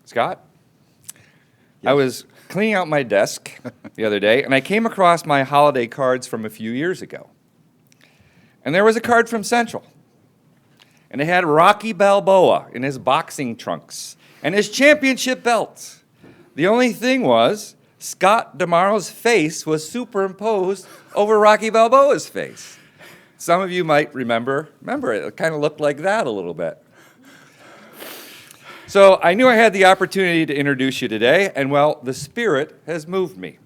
Scott, I was cleaning out my desk the other day, and I came across my holiday cards from a few years ago. And there was a card from Central. And it had Rocky Balboa in his boxing trunks and his championship belt. The only thing was, Scott DeMaro's face was superimposed over Rocky Balboa's face. Some of you might remember it. It kind of looked like that a little bit. So I knew I had the opportunity to introduce you today, and well, the spirit has moved me.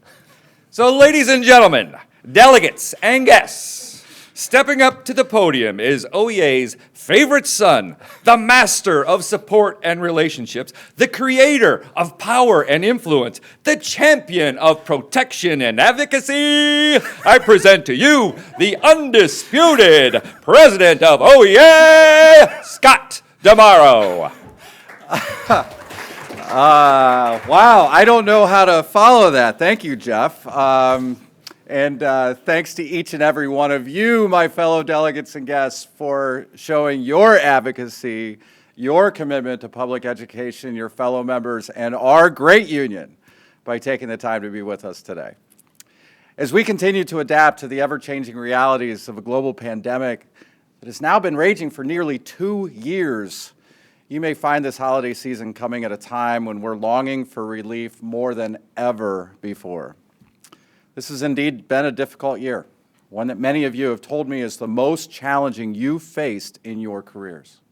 So ladies and gentlemen, delegates and guests, stepping up to the podium is OEA's favorite son, the master of support and relationships, the creator of power and influence, the champion of protection and advocacy. I present to you the undisputed president of OEA, Scott DeMaro. Wow, I don't know how to follow that. Thank you, Jeff. And thanks to each and every one of you, my fellow delegates and guests, for showing your advocacy, your commitment to public education, your fellow members, and our great union by taking the time to be with us today. As we continue to adapt to the ever-changing realities of a global pandemic that has now been raging for nearly 2 years, you may find this holiday season coming at a time when we're longing for relief more than ever before. This has indeed been a difficult year, one that many of you have told me is the most challenging you've faced in your careers.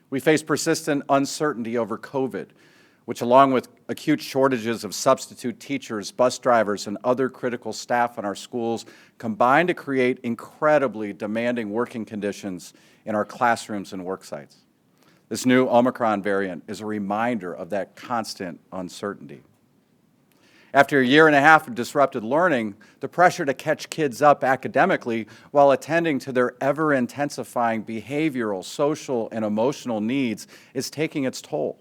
We face persistent uncertainty over COVID, which along with acute shortages of substitute teachers, bus drivers, and other critical staff in our schools, combine to create incredibly demanding working conditions in our classrooms and work sites. This new Omicron variant is a reminder of that constant uncertainty. After a year and a half of disrupted learning, the pressure to catch kids up academically while attending to their ever-intensifying behavioral, social, and emotional needs is taking its toll.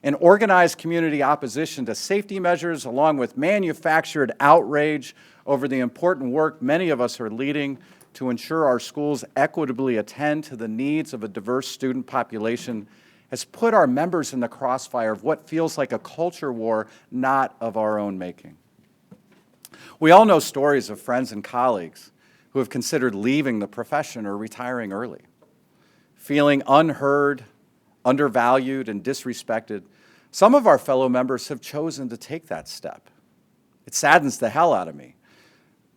An organized community opposition to safety measures, along with manufactured outrage over the important work many of us are leading to ensure our schools equitably attend to the needs of a diverse student population, has put our members in the crossfire of what feels like a culture war not of our own making. We all know stories of friends and colleagues who have considered leaving the profession or retiring early. Feeling unheard, undervalued, and disrespected, some of our fellow members have chosen to take that step. It saddens the hell out of me,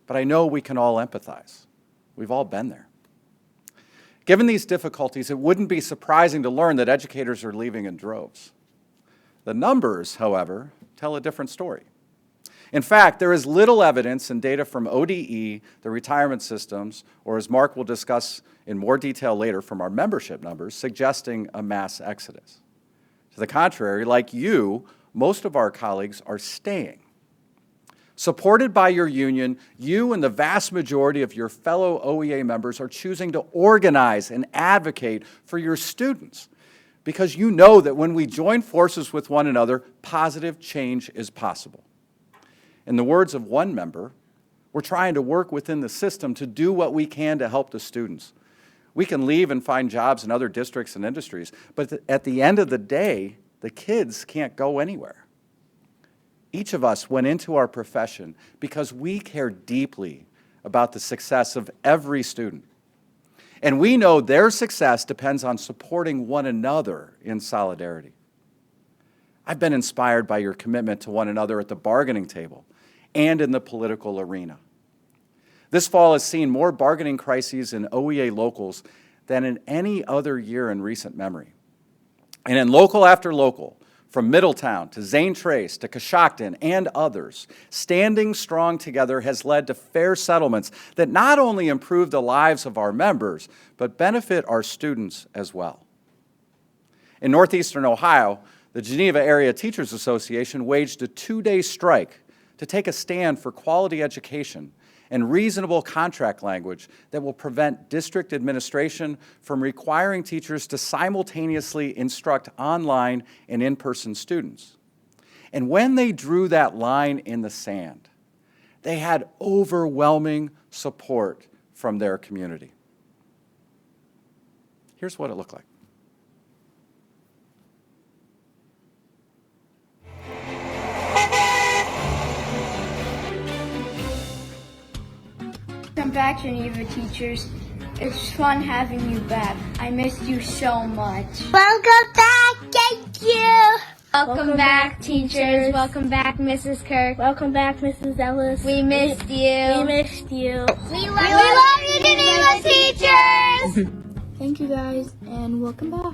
but I know we can all empathize. We've all been there. Given these difficulties, it wouldn't be surprising to learn that educators are leaving in droves. The numbers, however, tell a different story. In fact, there is little evidence in data from ODE, the retirement systems, or as Mark will discuss in more detail later from our membership numbers, suggesting a mass exodus. To the contrary, like you, most of our colleagues are staying. Supported by your union, you and the vast majority of your fellow OEA members are choosing to organize and advocate for your students because you know that when we join forces with one another, positive change is possible. In the words of one member, we're trying to work within the system to do what we can to help the students. We can leave and find jobs in other districts and industries, but at the end of the day, the kids can't go anywhere. Each of us went into our profession because we care deeply about the success of every student. And we know their success depends on supporting one another in solidarity. I've been inspired by your commitment to one another at the bargaining table and in the political arena. This fall has seen more bargaining crises in OEA locals than in any other year in recent memory. And in local after local, from Middletown to Zane Trace to Coshocton and others, standing strong together has led to fair settlements that not only improve the lives of our members, but benefit our students as well. In northeastern Ohio, the Geneva Area Teachers Association waged a 2-day strike to take a stand for quality education and reasonable contract language that will prevent district administration from requiring teachers to simultaneously instruct online and in-person students. And when they drew that line in the sand, they had overwhelming support from their community. Here's what it looked like. back, Geneva teachers. It's fun having you back. I missed you so much. Welcome back. Thank you. Welcome back, teachers. Welcome back, Mrs. Kirk. Welcome back, Mrs. Ellis. We missed you. We missed you. We love you, Geneva teachers. Thank you guys, and welcome back.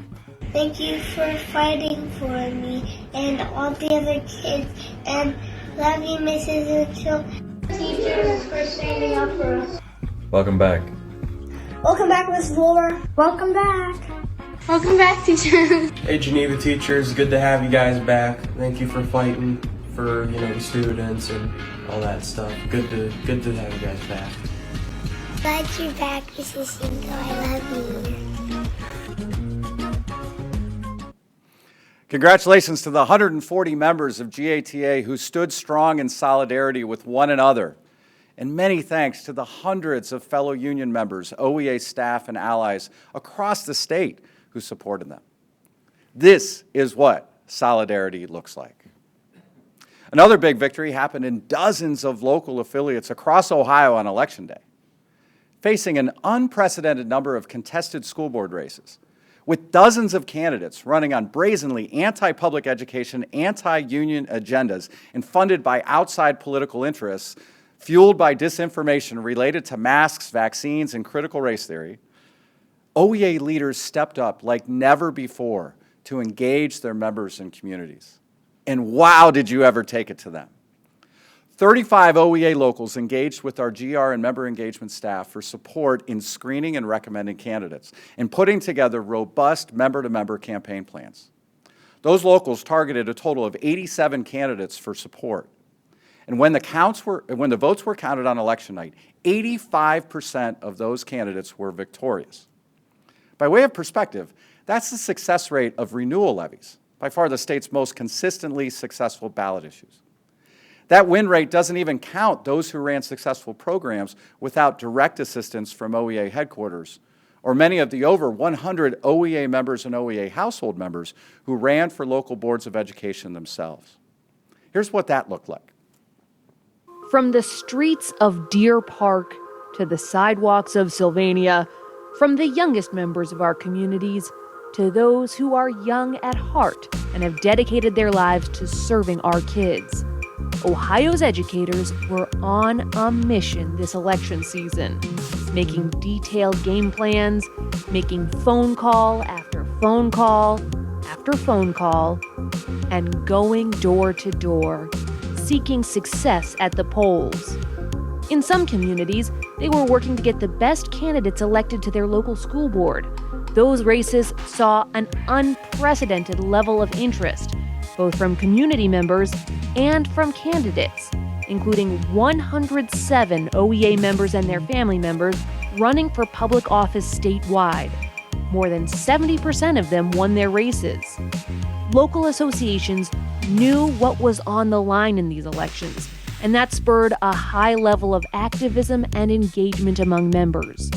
Thank you for fighting for me and all the other kids. And love you, Mrs. Mitchell. Teachers for standing up for us. Welcome back. Welcome back, Miss Laura. Welcome back. Welcome back, teachers. Hey Geneva teachers, good to have you guys back. Thank you for fighting for the students and all that stuff. Good to have you guys back. Glad you're back, Mrs. Cinco. I love you. Congratulations to the 140 members of GATA who stood strong in solidarity with one another. And many thanks to the hundreds of fellow union members, OEA staff, and allies across the state who supported them. This is what solidarity looks like. Another big victory happened in dozens of local affiliates across Ohio on Election Day. Facing an unprecedented number of contested school board races, with dozens of candidates running on brazenly anti-public education, anti-union agendas, and funded by outside political interests, fueled by disinformation related to masks, vaccines, and critical race theory, OEA leaders stepped up like never before to engage their members and communities. And wow, did you ever take it to them. 35 OEA locals engaged with our GR and member engagement staff for support in screening and recommending candidates and putting together robust member-to-member campaign plans. Those locals targeted a total of 87 candidates for support. And when the votes were counted on election night, 85% of those candidates were victorious. By way of perspective, that's the success rate of renewal levies, by far the state's most consistently successful ballot issues. That win rate doesn't even count those who ran successful programs without direct assistance from OEA headquarters, or many of the over 100 OEA members and OEA household members who ran for local boards of education themselves. Here's what that looked like. From the streets of Deer Park to the sidewalks of Sylvania, from the youngest members of our communities to those who are young at heart and have dedicated their lives to serving our kids, Ohio's educators were on a mission this election season, making detailed game plans, making phone call after phone call after phone call, and going door to door, seeking success at the polls. In some communities, they were working to get the best candidates elected to their local school board. Those races saw an unprecedented level of interest, both from community members and from candidates, including 107 OEA members and their family members running for public office statewide. More than 70% of them won their races. Local associations knew what was on the line in these elections, and that spurred a high level of activism and engagement among members.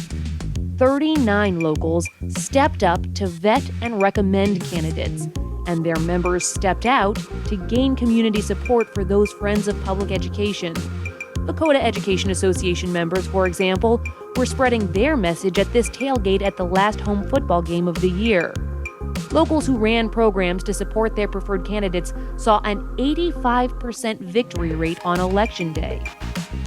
39 locals stepped up to vet and recommend candidates, and their members stepped out to gain community support for those friends of public education. Lakota Education Association members, for example, were spreading their message at this tailgate at the last home football game of the year. Locals who ran programs to support their preferred candidates saw an 85% victory rate on Election Day.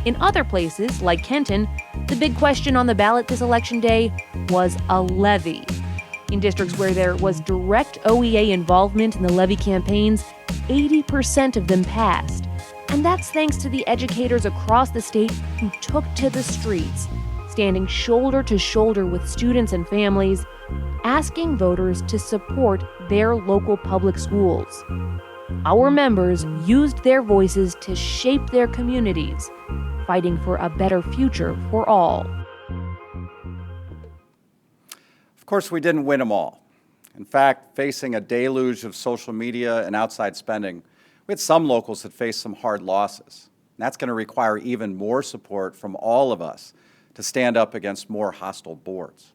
In other places, like Kenton, the big question on the ballot this Election Day was a levy. In districts where there was direct OEA involvement in the levy campaigns, 80% of them passed. And that's thanks to the educators across the state who took to the streets, standing shoulder to shoulder with students and families, asking voters to support their local public schools. Our members used their voices to shape their communities, fighting for a better future for all. Of course, we didn't win them all. In fact, facing a deluge of social media and outside spending, we had some locals that faced some hard losses. And that's going to require even more support from all of us to stand up against more hostile boards.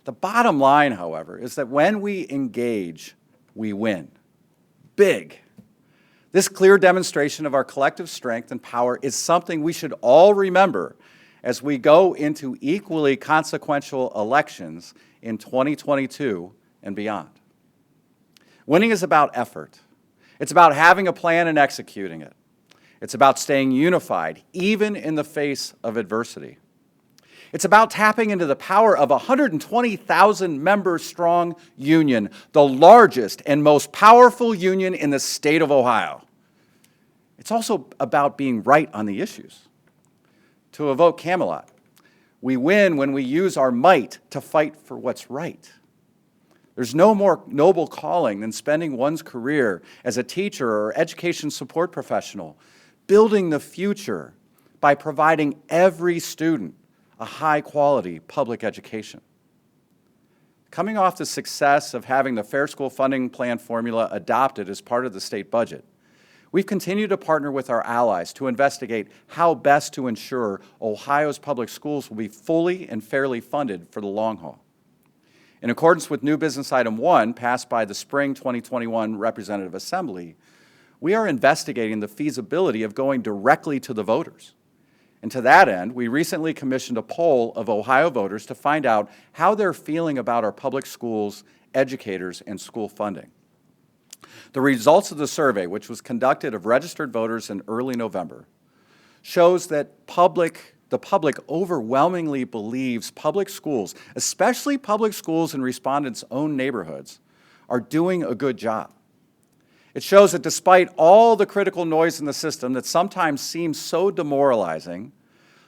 The bottom line, however, is that when we engage, we win. Big. This clear demonstration of our collective strength and power is something we should all remember as we go into equally consequential elections in 2022 and beyond. Winning is about effort. It's about having a plan and executing it. It's about staying unified, even in the face of adversity. It's about tapping into the power of a 120,000 member strong union, the largest and most powerful union in the state of Ohio. It's also about being right on the issues. To evoke Camelot, we win when we use our might to fight for what's right. There's no more noble calling than spending one's career as a teacher or education support professional, building the future by providing every student a high-quality public education. Coming off the success of having the Fair School Funding Plan formula adopted as part of the state budget, we've continued to partner with our allies to investigate how best to ensure Ohio's public schools will be fully and fairly funded for the long haul. In accordance with new business item 1, passed by the spring 2021 Representative Assembly, we are investigating the feasibility of going directly to the voters. And to that end, we recently commissioned a poll of Ohio voters to find out how they're feeling about our public schools, educators, and school funding. The results of the survey, which was conducted of registered voters in early November, shows that the public overwhelmingly believes public schools, especially public schools in respondents' own neighborhoods, are doing a good job. It shows that despite all the critical noise in the system that sometimes seems so demoralizing,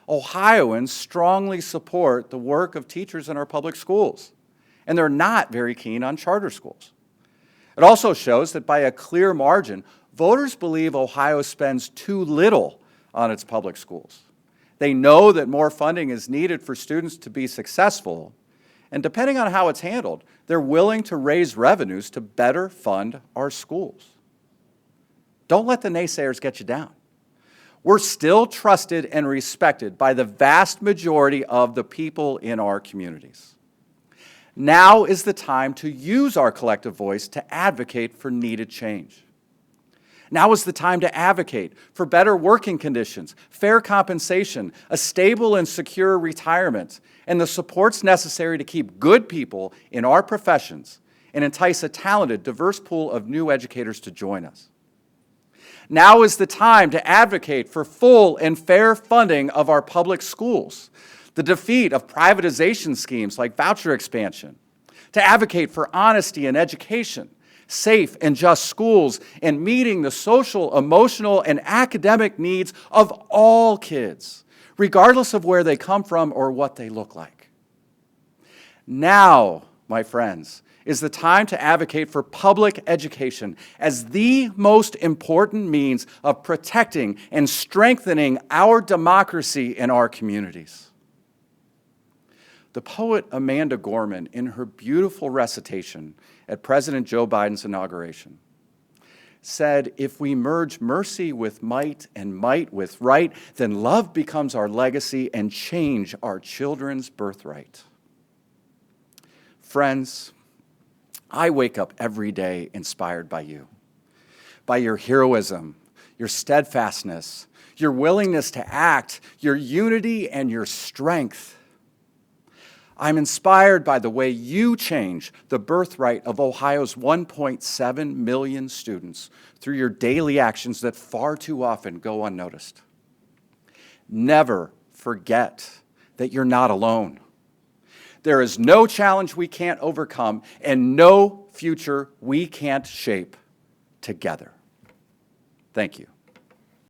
Ohioans strongly support the work of teachers in our public schools, and they're not very keen on charter schools. It also shows that by a clear margin, voters believe Ohio spends too little on its public schools. They know that more funding is needed for students to be successful, and depending on how it's handled, they're willing to raise revenues to better fund our schools. Don't let the naysayers get you down. We're still trusted and respected by the vast majority of the people in our communities. Now is the time to use our collective voice to advocate for needed change. Now is the time to advocate for better working conditions, fair compensation, a stable and secure retirement, and the supports necessary to keep good people in our professions and entice a talented, diverse pool of new educators to join us. Now is the time to advocate for full and fair funding of our public schools, the defeat of privatization schemes like voucher expansion, to advocate for honesty in education, safe and just schools, and meeting the social, emotional, and academic needs of all kids, regardless of where they come from or what they look like. Now, my friends, is the time to advocate for public education as the most important means of protecting and strengthening our democracy in our communities. The poet Amanda Gorman, in her beautiful recitation at President Joe Biden's inauguration, said, "If we merge mercy with might and might with right, then love becomes our legacy and change our children's birthright." Friends, I wake up every day inspired by you, by your heroism, your steadfastness, your willingness to act, your unity, and your strength. I'm inspired by the way you change the birthright of Ohio's 1.7 million students through your daily actions that far too often go unnoticed. Never forget that you're not alone. There is no challenge we can't overcome and no future we can't shape together. Thank you.